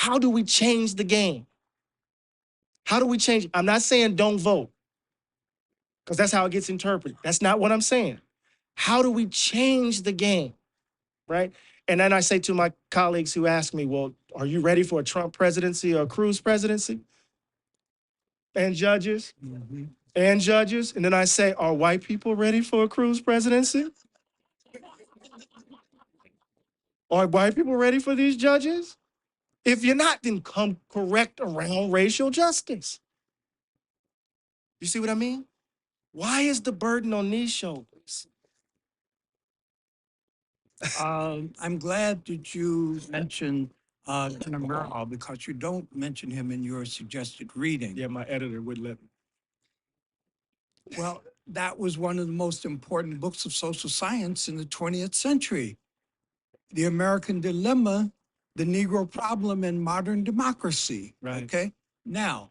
how do we change the game? How do we change? I'm not saying don't vote, because that's how it gets interpreted. That's not what I'm saying. How do we change the game, right? And then I say to my colleagues who ask me, well, are you ready for a Trump presidency or a Cruz presidency? And judges, and judges. And then I say, are white people ready for a Cruz presidency? Are white people ready for these judges? If you're not, then come correct around racial justice. You see what I mean? Why is the burden on these shoulders? I'm glad that you mentioned Ken Murrell, because you don't mention him in your suggested reading. Yeah, my editor would let me. Well, that was one of the most important books of social science in the 20th century. The American Dilemma, the Negro Problem in Modern Democracy. Right. Okay. Now,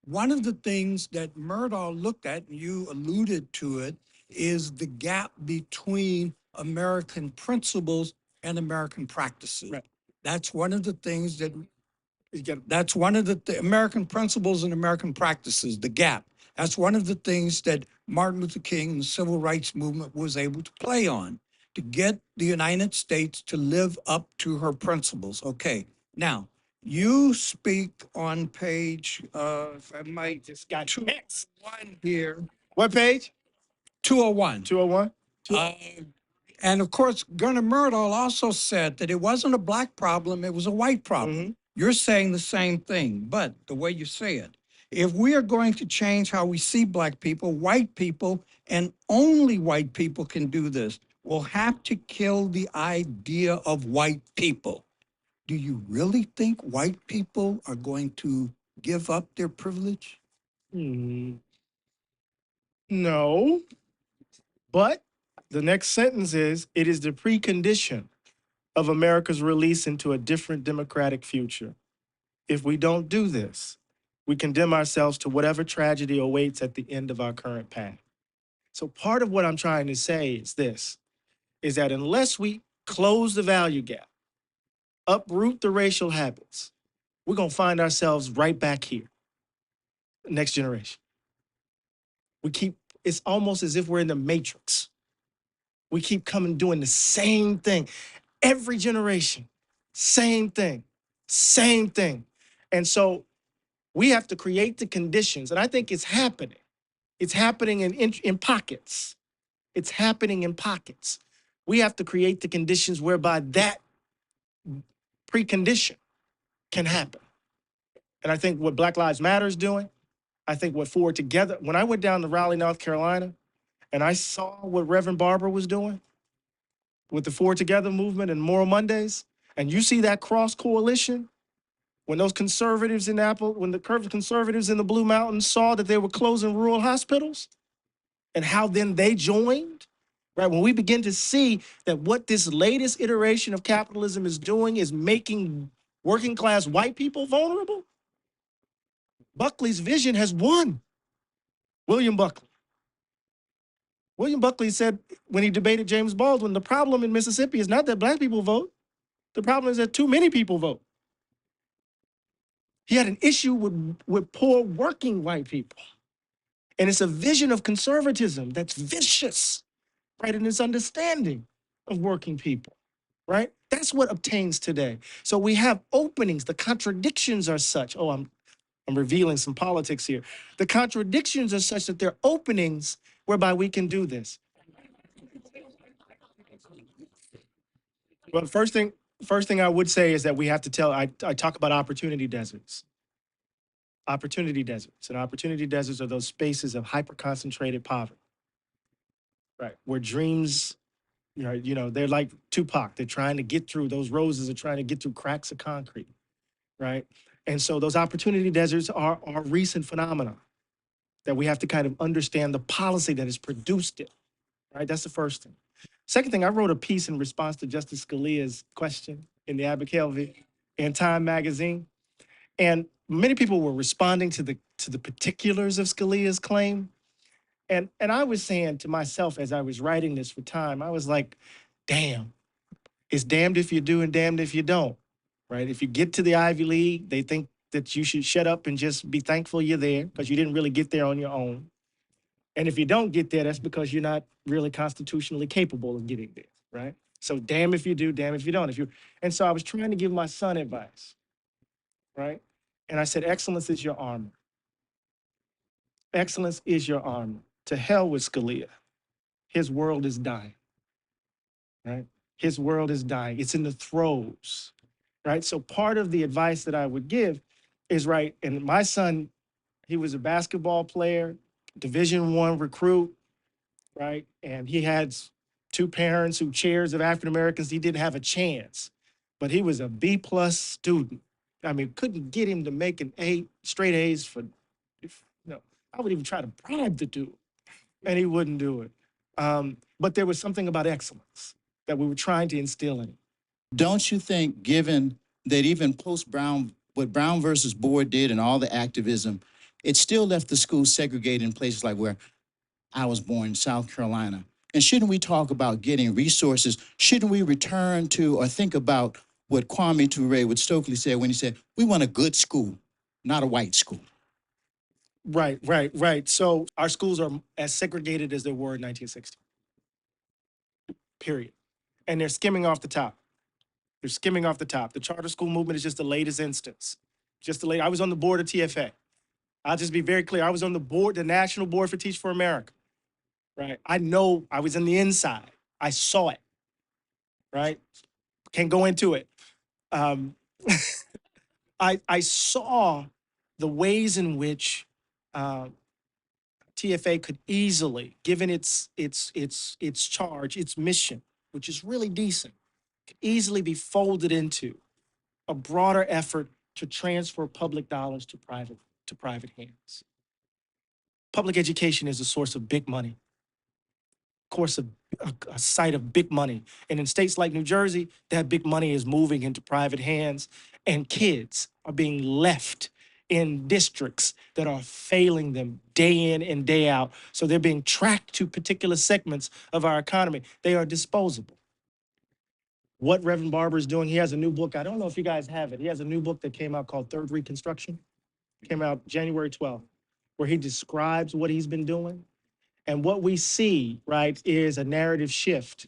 one of the things that Murdahl looked at, and you alluded to it, is the gap between American principles and American practices. Right. That's one of the things that, that's one of the American principles and American practices, the gap. That's one of the things that Martin Luther King and the Civil Rights Movement was able to play on, to get the United States to live up to her principles. Okay, now, you speak on page, if I might, Just got 201 here. What page? 201. 201? And of course, Gunnar Myrdal also said that it wasn't a black problem, it was a white problem. You're saying the same thing, but the way you say it, if we are going to change how we see black people, white people, and only white people can do this, we'll have to kill the idea of white people. Do you really think white people are going to give up their privilege? No. But the next sentence is, it is the precondition of America's release into a different democratic future. If we don't do this, we condemn ourselves to whatever tragedy awaits at the end of our current path. So part of what I'm trying to say is this, is that unless we close the value gap, uproot the racial habits, we're gonna find ourselves right back here, next generation. It's almost as if we're in the matrix. We keep coming doing the same thing. Every generation, same thing, same thing. And so we have to create the conditions, and I think it's happening. It's happening in pockets. It's happening in pockets. We have to create the conditions whereby that precondition can happen. And I think what Black Lives Matter is doing, I think what Forward Together, when I went down to Raleigh, North Carolina, and I saw what Reverend Barber was doing with the Forward Together movement and Moral Mondays, and you see that cross coalition, when those conservatives in when the conservatives in the Blue Mountains saw that they were closing rural hospitals, and how then they joined, right? When we begin to see that what this latest iteration of capitalism is doing is making working class white people vulnerable, Buckley's vision has won. William Buckley. William Buckley said when he debated James Baldwin, the problem in Mississippi is not that black people vote. The problem is that too many people vote. He had an issue with poor working white people. And it's a vision of conservatism that's vicious, right? In its understanding of working people, right? That's what obtains today. So we have openings. The contradictions are such. Oh, I'm revealing some politics here. The contradictions are such that there are openings whereby we can do this. Well, first thing I would say is that we have to I talk about opportunity deserts. Opportunity deserts. And opportunity deserts are those spaces of hyper-concentrated poverty, right? Where dreams, they're like Tupac. They're trying to get through, those roses are trying to get through cracks of concrete, right? And so those opportunity deserts are a recent phenomenon that we have to kind of understand the policy that has produced it, right? That's the first thing. Second thing, I wrote a piece in response to Justice Scalia's question in the Abigail in Time magazine. And many people were responding to the particulars of Scalia's claim. And I was saying to myself as I was writing this for Time, I was like, damn, it's damned if you do and damned if you don't. right? If you get to the Ivy League, they think that you should shut up and just be thankful you're there because you didn't really get there on your own. And if you don't get there, that's because you're not really constitutionally capable of getting there, right? So damn if you do, damn if you don't. And so I was trying to give my son advice, right? And I said, excellence is your armor. Excellence is your armor. To hell with Scalia. His world is dying, right? His world is dying. It's in the throes, right? So part of the advice that I would give is, right, and my son, he was a basketball player, Division I recruit, right? And he had two parents who chairs of African Americans. He didn't have a chance, but he was a B plus student. I mean, couldn't get him to make an A, straight A's for, I would even try to bribe the dude, and he wouldn't do it. But there was something about excellence that we were trying to instill in him. Don't you think, given that even post-Brown, what Brown versus Board did and all the activism, it still left the schools segregated in places like where I was born, South Carolina? And shouldn't we talk about getting resources? Shouldn't we return to or think about what Kwame Ture, what Stokely said when he said, we want a good school, not a white school? Right. So our schools are as segregated as they were in 1960. Period. And they're skimming off the top. They're skimming off the top. The charter school movement is just the latest instance. I was on the board of TFA. I'll just be very clear. I was on the board, the National Board for Teach for America. Right. I know I was in the inside. I saw it. Right. Can't go into it. I saw the ways in which TFA could easily, given its charge, its mission, which is really decent, could easily be folded into a broader effort to transfer public dollars to private hands. Public education is a source of big money, of course, a site of big money. And in states like New Jersey, that big money is moving into private hands, and kids are being left in districts that are failing them day in and day out. So they're being tracked to particular segments of our economy. They are disposable. What Reverend Barber is doing, he has a new book. I don't know if you guys have it. He has a new book that came out called Third Reconstruction. It came out January 12th, where he describes what he's been doing. And what we see, right, is a narrative shift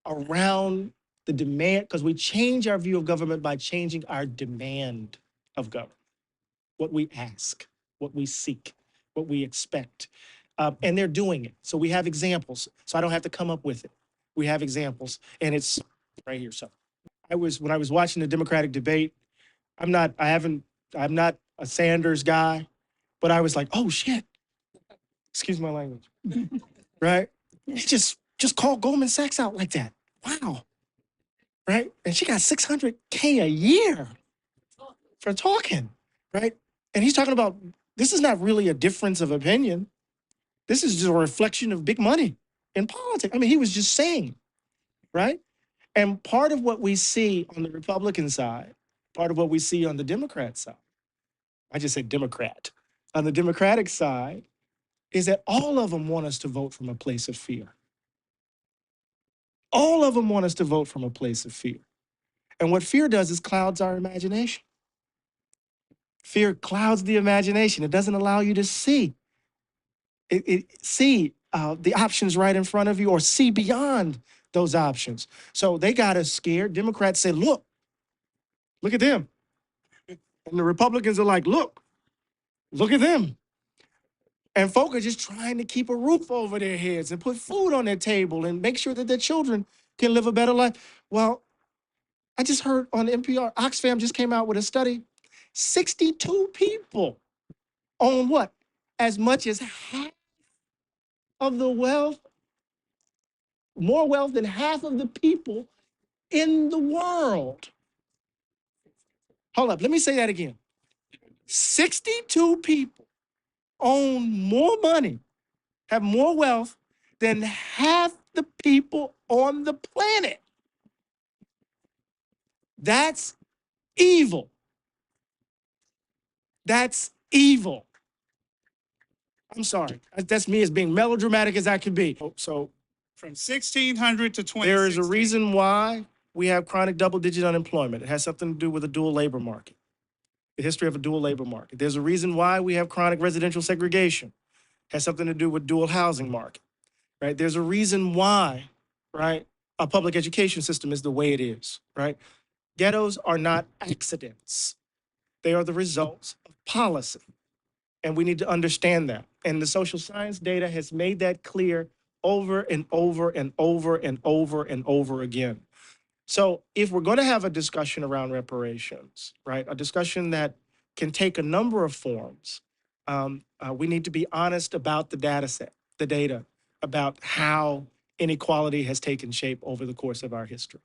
around the demand, because we change our view of government by changing our demand of government, what we ask, what we seek, what we expect. And they're doing it. So we have examples. So I don't have to come up with it. We have examples, and it's right here. So when I was watching the Democratic debate, I'm not a Sanders guy, but I was like, oh shit. Excuse my language. Right? He just called Goldman Sachs out like that. Wow. Right? And she got $600K a year for talking, right? And he's talking about, this is not really a difference of opinion. This is just a reflection of big money in politics. I mean, he was just saying, right? And part of what we see on the Republican side, part of what we see on the Democrat side, I just said Democrat, on the Democratic side, is that all of them want us to vote from a place of fear. All of them want us to vote from a place of fear. And what fear does is clouds our imagination. Fear clouds the imagination. It doesn't allow you to see. See the options right in front of you or see beyond those options. So they got us scared. Democrats say, look at them. And the Republicans are like, look at them. And folk are just trying to keep a roof over their heads and put food on their table and make sure that their children can live a better life. Well, I just heard on NPR, Oxfam just came out with a study. 62 people own what? As much as half of the wealth, more wealth than half of the people in the world. Hold up, let me say that again. 62 people own more money, have more wealth than half the people on the planet. That's evil. That's evil. I'm sorry. That's me as being melodramatic as I can be. So from 1600 to 2016. there is a reason why we have chronic double-digit unemployment. It has something to do with a dual labor market, the history of a dual labor market. There's a reason why we have chronic residential segregation. It has something to do with dual housing market, right? There's a reason why, right, our public education system is the way it is, right? Ghettos are not accidents. They are the results of policy. And we need to understand that. And the social science data has made that clear over and over and over and over and over again. So if we're going to have a discussion around reparations, right, a discussion that can take a number of forms, we need to be honest about the data set, the data, about how inequality has taken shape over the course of our history.